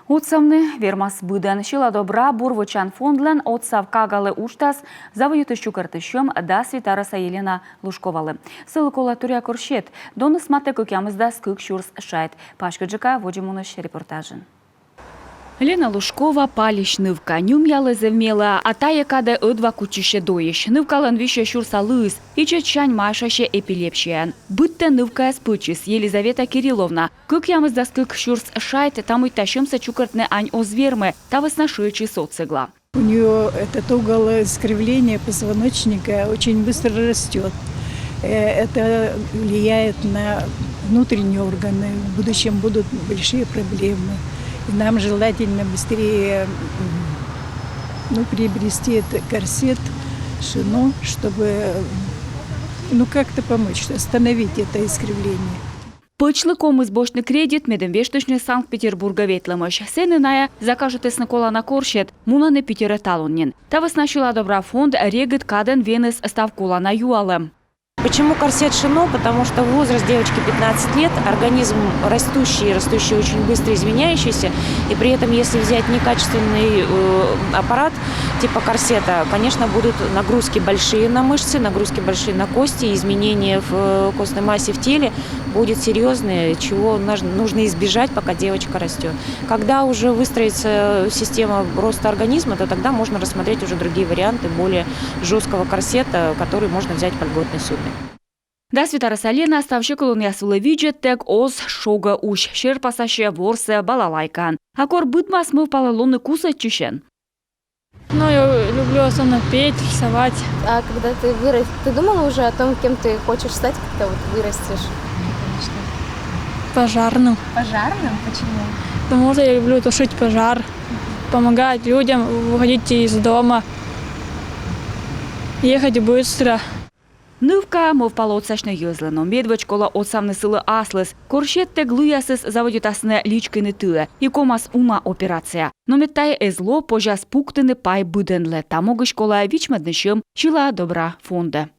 Отсавны вермас быдан шила добра бурвычан фондлен отсав кагалы уштас завоютыщу картыщем да свитараса Елена Лужковалы. Сылы кола туря коршет, доны сматы кукямызда скык шурс шайт. Пашкаджика водимуныш репортажын. Лена Лужкова палищ нывка нюмялы завмела, а та якада ödva кучище доищ. Нывкалан вище шурса лыс, и чечань машаще эпилепсиян. Бытта нывка спычис Елизавета Кирилловна. Кык ямызда скык шурс шайт, там и тащимся чукартне ань озвермы, та воснашуючи социгла. У нее этот угол искривления позвоночника очень быстро растет. Это влияет на внутренние органы. В будущем будут большие проблемы. И нам желательно быстрее приобрести этот корсет, шину, чтобы как-то помочь, остановить это искривление. Пычлыком избошный кредит медем вештышный Санкт-Петербурга ветлымыш. Сененая закажет эснокола на коршет, мунаны питере талоннин. Та воснащила добра фонд регит каден венес ставкула на юалем. Почему корсет шино? Потому что возраст девочки 15 лет, организм растущий очень быстро изменяющийся. И при этом, если взять некачественный аппарат типа корсета, конечно, будут нагрузки большие на мышцы, нагрузки большие на кости, изменения в костной массе в теле будет серьезные, чего нужно избежать, пока девочка растет. Когда уже выстроится система роста организма, то тогда можно рассмотреть уже другие варианты более жесткого корсета, который можно взять по льготной сумме. Да свитараса Лена ставши колония виджет тег оз шога уш, шерпасаще ворсе балалайкан. Акор бытмас мы палалоны кусать чищен. Я люблю особенно петь, рисовать. А когда ты вырастешь, ты думала уже о том, кем ты хочешь стать, когда вырастешь? Пожарным. Пожарным? Почему? Потому что я люблю тушить пожар, помогать людям выходить из дома, ехать быстро. Нывка мов полоцашны юзлено. Медвеч кола отсамны сылы аслыс. Коршет тег луясыс заводютасны личкины тылы. И комас ума операция. Но меттай эзло пожас пуктыны пай быденле. Тамогыш кола вичмаднышым чила добра фонда.